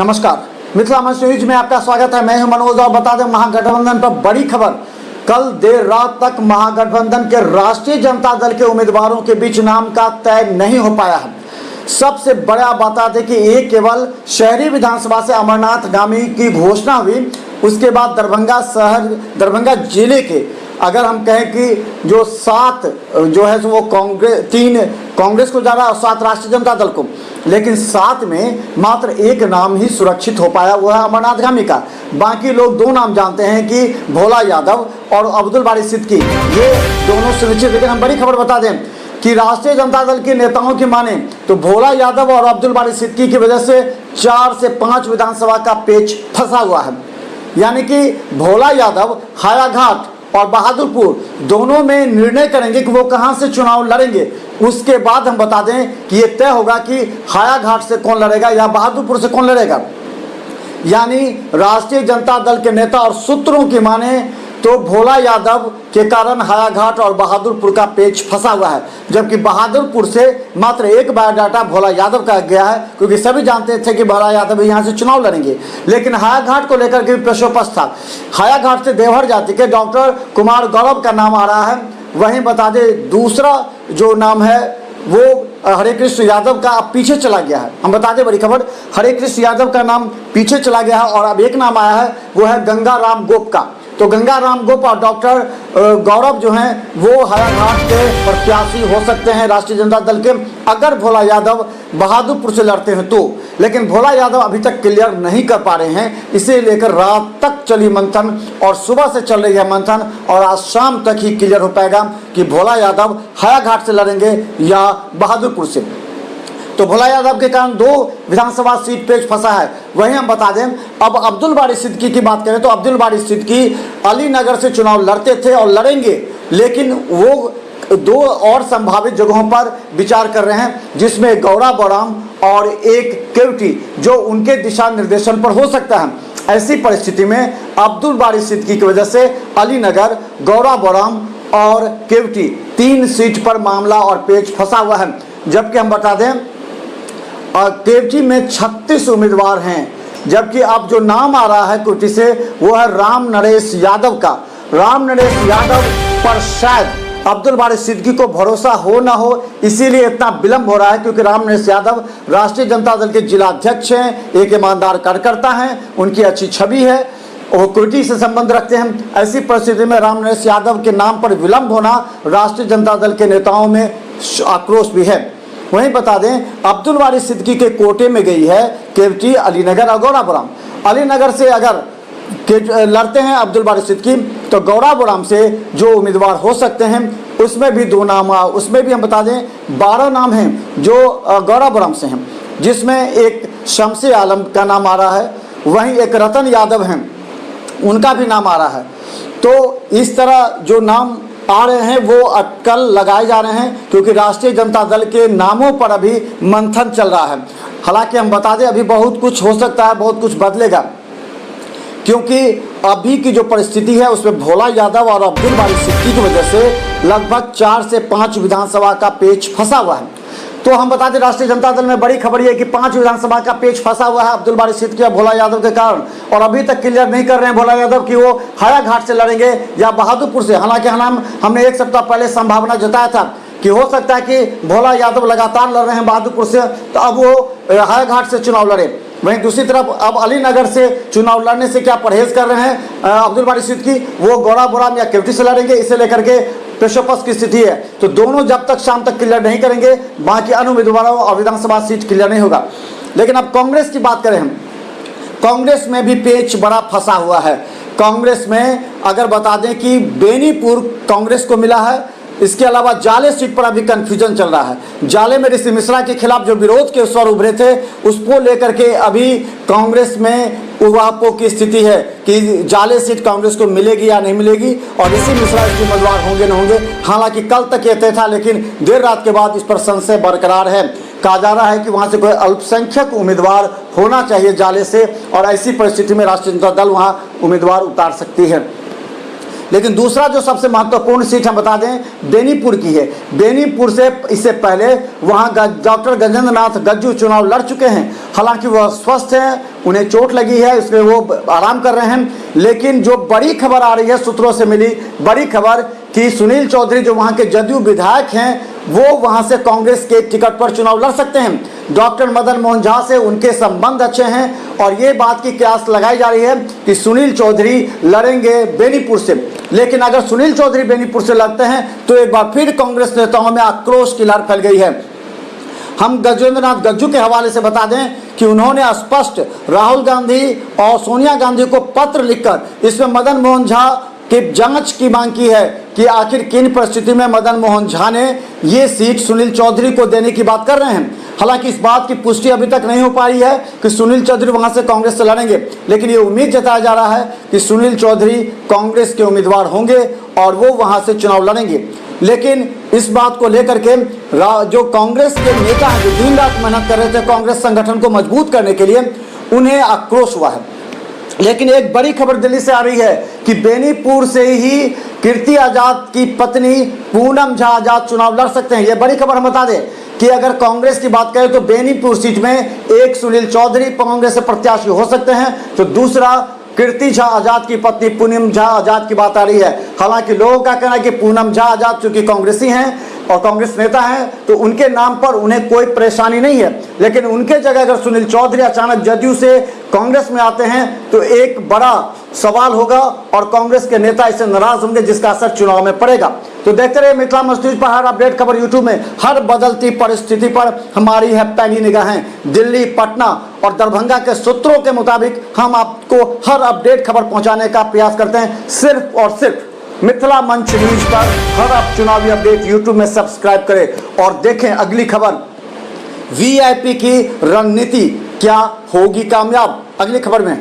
नमस्कार, मिथिला मंच न्यूज में आपका स्वागत है। मैं हूं मनोज और बता दें महागठबंधन पर बड़ी खबर। कल देर रात तक महागठबंधन के राष्ट्रीय जनता दल के उम्मीदवारों के बीच नाम का तय नहीं हो पाया है। सबसे बड़ा बता दें कि ये केवल शहरी विधानसभा से अमरनाथ गामी की घोषणा हुई, उसके बाद दरभंगा जिले के अगर हम कहें कि जो 7 जो है वो कांग्रेस, 3 कांग्रेस को जा रहा है और 7 राष्ट्रीय जनता दल को, लेकिन 7 में मात्र एक नाम ही सुरक्षित हो पाया, वो है अमरनाथ गामी का। बाकी लोग 2 नाम जानते हैं कि भोला यादव और अब्दुल बारी सिद्दीकी, ये दोनों सुरक्षित। लेकिन हम बड़ी खबर बता दें कि राष्ट्रीय जनता दल के नेताओं की माने तो भोला यादव और अब्दुल बारी सिद्दीकी की वजह से 4 से 5 विधानसभा का पेच फंसा हुआ है। यानी कि भोला यादव हायाघाट और बहादुरपुर दोनों में निर्णय करेंगे कि वो कहां से चुनाव लड़ेंगे। उसके बाद हम बता दें कि ये तय होगा कि हायाघाट से कौन लड़ेगा या बहादुरपुर से कौन लड़ेगा। यानी राष्ट्रीय जनता दल के नेता और सूत्रों की माने तो भोला यादव के कारण हायाघाट और बहादुरपुर का पेच फंसा हुआ है, जबकि बहादुरपुर से मात्र एक बायोडाटा भोला यादव का गया है, क्योंकि सभी जानते थे कि भोला यादव यहाँ से चुनाव लड़ेंगे। लेकिन हायाघाट को लेकर के प्रश्नोपस्थ था। हायाघाट से देवहर जाति के डॉक्टर कुमार गौरव का नाम आ रहा है। वहीं बता दें दूसरा जो नाम है वो हरे कृष्ण यादव का अब पीछे चला गया है। हम बता दें बड़ी खबर, हरे कृष्ण यादव का नाम पीछे चला गया है और अब एक नाम आया है, वो है गंगा राम गोप का। तो गंगा राम गोप और डॉक्टर गौरव जो हैं वो हायाघाट के प्रत्याशी हो सकते हैं राष्ट्रीय जनता दल के, अगर भोला यादव बहादुरपुर से लड़ते हैं तो। लेकिन भोला यादव अभी तक क्लियर नहीं कर पा रहे हैं, इसे लेकर रात तक चली मंथन और सुबह से चल रही है मंथन और आज शाम तक ही क्लियर हो पाएगा कि भोला यादव हायाघाट से लड़ेंगे या बहादुरपुर से। तो भोला यादव के कारण 2 विधानसभा सीट पेच फंसा है। वहीं हम बता दें अब अब्दुल बारी सिद्दीकी की बात करें तो अब्दुल बारी सिद्दीकी अलीनगर से चुनाव लड़ते थे और लड़ेंगे, लेकिन वो 2 और संभावित जगहों पर विचार कर रहे हैं, जिसमें गौरा बौराम और एक केवटी जो उनके दिशा निर्देशन पर हो सकता है। ऐसी परिस्थिति में अब्दुल बारी सिद्दीकी की वजह से अलीनगर, गौरा बौराम और केवटी 3 सीट पर मामला और पेच फंसा हुआ है। जबकि हम बता दें केवटी में 36 उम्मीदवार हैं, जबकि अब जो नाम आ रहा है केवटी से वो है राम नरेश यादव का। राम नरेश यादव पर शायद अब्दुल बारी सिद्दीकी को भरोसा हो ना हो, इसीलिए इतना विलंब हो रहा है, क्योंकि राम नरेश यादव राष्ट्रीय जनता दल के जिला अध्यक्ष हैं, एक ईमानदार कार्यकर्ता हैं, उनकी अच्छी छवि है, वो केवटी से संबंध रखते हैं। ऐसी परिस्थिति में राम नरेश यादव के नाम पर विलंब होना राष्ट्रीय जनता दल के नेताओं में आक्रोश भी है। वहीं बता दें अब्दुल बारी सिद्दीकी के कोटे में गई है केवटी, अलीनगर और गौरा बौराम। अलीनगर से अगर लड़ते हैं अब्दुल बारी सिद्दीकी तो गौरा बौराम से जो उम्मीदवार हो सकते हैं उसमें भी 2 नाम, उसमें भी हम बता दें 12 नाम हैं जो गौरा बौराम से हैं, जिसमें एक शमसे आलम का नाम आ रहा है, वहीं एक रतन यादव हैं, उनका भी नाम आ रहा है। तो इस तरह जो नाम आ रहे हैं वो अटकल लगाए जा रहे हैं, क्योंकि राष्ट्रीय जनता दल के नामों पर अभी मंथन चल रहा है। हालांकि हम बता दें अभी बहुत कुछ हो सकता है, बहुत कुछ बदलेगा, क्योंकि अभी की जो परिस्थिति है उसमें भोला यादव और अब्दुल बारी सिद्दीकी की वजह से लगभग 4 से 5 विधानसभा का पेच फंसा हुआ है। तो हम बता दें राष्ट्रीय जनता दल में बड़ी खबर ये कि 5 विधानसभा का पेच फंसा हुआ है अब्दुल बारी सिद्दीकी और भोला यादव के कारण, और अभी तक क्लियर नहीं कर रहे हैं भोला यादव कि वो हायाघाट से लड़ेंगे या बहादुरपुर से। हालांकि हमने 1 सप्ताह पहले संभावना जताया था कि हो सकता है कि भोला यादव लगातार लड़ रहे हैं बहादुरपुर से, तो अब वो हायाघाट से चुनाव लड़े। वहीं दूसरी तरफ अब अलीनगर से चुनाव लड़ने से क्या परहेज कर रहे हैं अब्दुल बारी सिद्दीकी, वो गौरा बौराम या केवटी से लड़ेंगे, इसे लेकर के पेशोपस की स्थिति है। तो दोनों जब तक शाम तक क्लियर नहीं करेंगे बाकी अन्य उम्मीदवारों और विधानसभा सीट क्लियर नहीं होगा। लेकिन अब कांग्रेस की बात करें हम, कांग्रेस में भी पेच बड़ा फंसा हुआ है। कांग्रेस में अगर बता दें कि बेनीपुर कांग्रेस को मिला है, इसके अलावा जाले सीट पर अभी कंफ्यूजन चल रहा है। जाले में ऋषि मिश्रा के खिलाफ जो विरोध के स्वर उभरे थे उसको लेकर के अभी कांग्रेस में उहापोह की स्थिति है कि जाले सीट कांग्रेस को मिलेगी या नहीं मिलेगी और ऋषि मिश्रा इसके उम्मीदवार होंगे न होंगे। हालांकि कल तक ये तय था, लेकिन देर रात के बाद इस पर संशय बरकरार है। कहा जा रहा है कि वहां से कोई अल्पसंख्यक उम्मीदवार होना चाहिए जाले से, और ऐसी परिस्थिति में राष्ट्रीय जनता दल वहां उम्मीदवार उतार सकती है। लेकिन दूसरा जो सबसे महत्वपूर्ण सीट हम बता दें बेनीपुर की है। बेनीपुर से इससे पहले वहाँ डॉक्टर गजेंद्र नाथ गज्जू चुनाव लड़ चुके हैं। हालांकि वह स्वस्थ हैं, उन्हें चोट लगी है, इसलिए वो आराम कर रहे हैं। लेकिन जो बड़ी खबर आ रही है, सूत्रों से मिली बड़ी खबर कि सुनील चौधरी जो वहाँ के जदयू विधायक हैं वो वहाँ से कांग्रेस के टिकट पर चुनाव लड़ सकते हैं। डॉक्टर मदन मोहन झा से उनके संबंध अच्छे हैं और ये बात की कयास लगाई जा रही है कि सुनील चौधरी लड़ेंगे बेनीपुर से। लेकिन अगर सुनील चौधरी बेनीपुर से लड़ते हैं तो एक बार फिर कांग्रेस नेताओं में आक्रोश की लहर फैल गई है। हम गजेंद्र नाथ गज्जू के हवाले से बता दें कि उन्होंने स्पष्ट राहुल गांधी और सोनिया गांधी को पत्र लिखकर इसमें मदन मोहन झा की जांच की मांग की है कि आखिर किन परिस्थिति में मदन मोहन झा ने ये सीट सुनील चौधरी को देने की बात कर रहे हैं। हालांकि इस बात की पुष्टि अभी तक नहीं हो पाई है कि सुनील चौधरी वहां से कांग्रेस से लड़ेंगे, लेकिन ये उम्मीद जताया जा रहा है कि सुनील चौधरी कांग्रेस के उम्मीदवार होंगे और वो वहां से चुनाव लड़ेंगे। लेकिन इस बात को लेकर के जो कांग्रेस के नेता हैं जो दिन रात मेहनत कर रहे थे कांग्रेस संगठन को मजबूत करने के लिए, उन्हें आक्रोश हुआ है। लेकिन एक बड़ी खबर दिल्ली से आ रही है कि बेनीपुर से ही कीर्ति आजाद की पत्नी पूनम झा आजाद चुनाव लड़ सकते हैं। यह बड़ी खबर हम बता दें कि अगर कांग्रेस की बात करें तो बेनीपुर सीट में एक सुनील चौधरी कांग्रेस से प्रत्याशी हो सकते हैं, तो दूसरा कीर्ति झा आजाद की पत्नी पूनम झा आजाद की बात आ रही है। हालांकि लोगों का कहना है कि पूनम झा आजाद चूंकि कांग्रेसी हैं और कांग्रेस नेता हैं तो उनके नाम पर उन्हें कोई परेशानी नहीं है, लेकिन उनके जगह अगर सुनील चौधरी अचानक जदयू से कांग्रेस में आते हैं तो एक बड़ा सवाल होगा और कांग्रेस के नेता इससे नाराज होंगे, जिसका असर चुनाव में पड़ेगा। तो देखते रहिए मिथिला मस्ट न्यूज पर हर अपडेट खबर यूट्यूब में हर बदलती परिस्थिति पर हमारी है पैनी निगाहें। दिल्ली, पटना और दरभंगा के सूत्रों के मुताबिक हम आपको हर अपडेट खबर पहुंचाने का प्रयास करते हैं, सिर्फ और सिर्फ मिथिला मंच न्यूज पर। हर आप चुनावी अपडेट यूट्यूब में सब्सक्राइब करें और देखें अगली खबर, वीआईपी की रणनीति क्या होगी कामयाब, अगली खबर में।